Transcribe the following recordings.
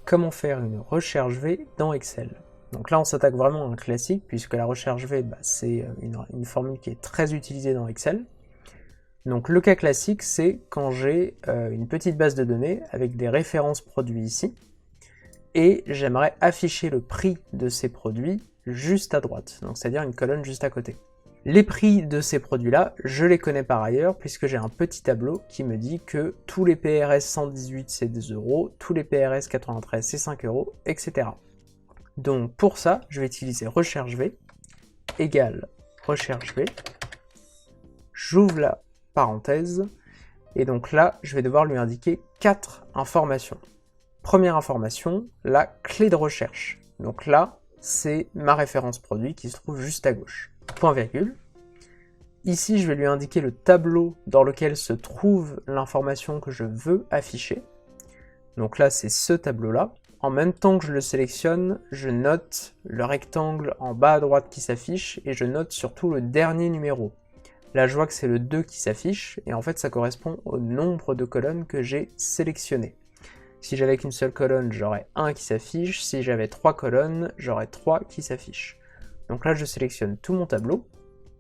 comment faire une recherche V dans Excel. Donc là on s'attaque vraiment à un classique puisque la recherche V c'est une formule qui est très utilisée dans Excel. Donc le cas classique c'est quand j'ai une petite base de données avec des références produits ici et j'aimerais afficher le prix de ces produits juste à droite, donc c'est-à-dire une colonne juste à côté. Les prix de ces produits-là, je les connais par ailleurs puisque j'ai un petit tableau qui me dit que tous les PRS 118 c'est 2 €, tous les PRS 93 c'est 5 €, etc. Donc pour ça, je vais utiliser recherche V égale recherche V. J'ouvre la parenthèse et donc là, je vais devoir lui indiquer 4 informations. Première information, la clé de recherche. Donc là, c'est ma référence produit qui se trouve juste à gauche. Point virgule. Ici, je vais lui indiquer le tableau dans lequel se trouve l'information que je veux afficher. Donc là, c'est ce tableau-là. En même temps que je le sélectionne, je note le rectangle en bas à droite qui s'affiche et je note surtout le dernier numéro. Là, je vois que c'est le 2 qui s'affiche et en fait, ça correspond au nombre de colonnes que j'ai sélectionnées. Si j'avais qu'une seule colonne, j'aurais 1 qui s'affiche. Si j'avais 3 colonnes, j'aurais 3 qui s'affichent. Donc là, je sélectionne tout mon tableau.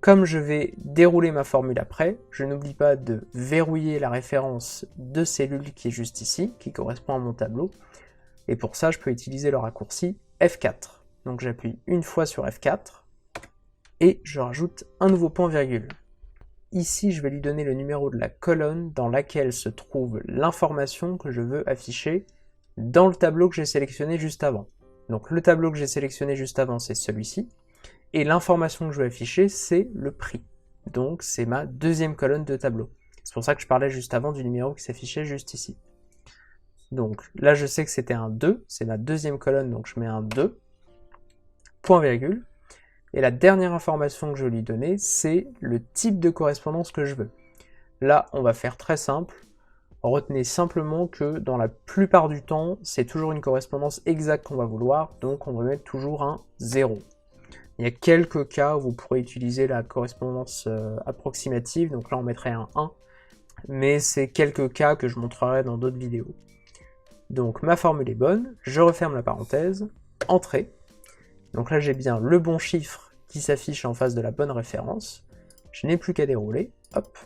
Comme je vais dérouler ma formule après, je n'oublie pas de verrouiller la référence de cellule qui est juste ici, qui correspond à mon tableau. Et pour ça, je peux utiliser le raccourci F4. Donc j'appuie une fois sur F4, et je rajoute un nouveau point virgule. Ici, je vais lui donner le numéro de la colonne dans laquelle se trouve l'information que je veux afficher dans le tableau que j'ai sélectionné juste avant. Donc le tableau que j'ai sélectionné juste avant, c'est celui-ci, et l'information que je veux afficher, c'est le prix. Donc c'est ma deuxième colonne de tableau. C'est pour ça que je parlais juste avant du numéro qui s'affichait juste ici. Donc là, je sais que c'était un 2, c'est ma deuxième colonne, donc je mets un 2, point virgule. Et la dernière information que je vais lui donner, c'est le type de correspondance que je veux. Là, on va faire très simple. Retenez simplement que dans la plupart du temps, c'est toujours une correspondance exacte qu'on va vouloir, donc on va mettre toujours un 0. Il y a quelques cas où vous pourrez utiliser la correspondance approximative, donc là on mettrait un 1, mais c'est quelques cas que je montrerai dans d'autres vidéos. Donc ma formule est bonne, je referme la parenthèse, entrée. Donc là j'ai bien le bon chiffre qui s'affiche en face de la bonne référence, je n'ai plus qu'à dérouler, hop,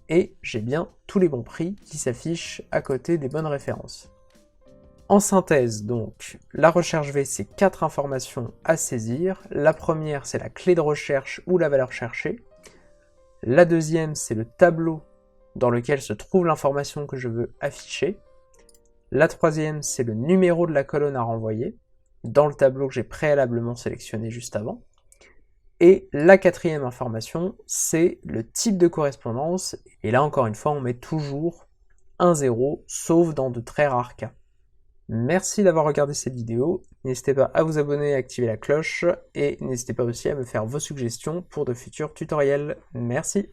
et j'ai bien tous les bons prix qui s'affichent à côté des bonnes références. En synthèse, donc, la recherche V, c'est 4 informations à saisir. La première, c'est la clé de recherche ou la valeur cherchée. La deuxième, c'est le tableau dans lequel se trouve l'information que je veux afficher. La troisième, c'est le numéro de la colonne à renvoyer, dans le tableau que j'ai préalablement sélectionné juste avant. Et la quatrième information, c'est le type de correspondance. Et là, encore une fois, on met toujours un 0, sauf dans de très rares cas. Merci d'avoir regardé cette vidéo, n'hésitez pas à vous abonner et à activer la cloche, et n'hésitez pas aussi à me faire vos suggestions pour de futurs tutoriels. Merci.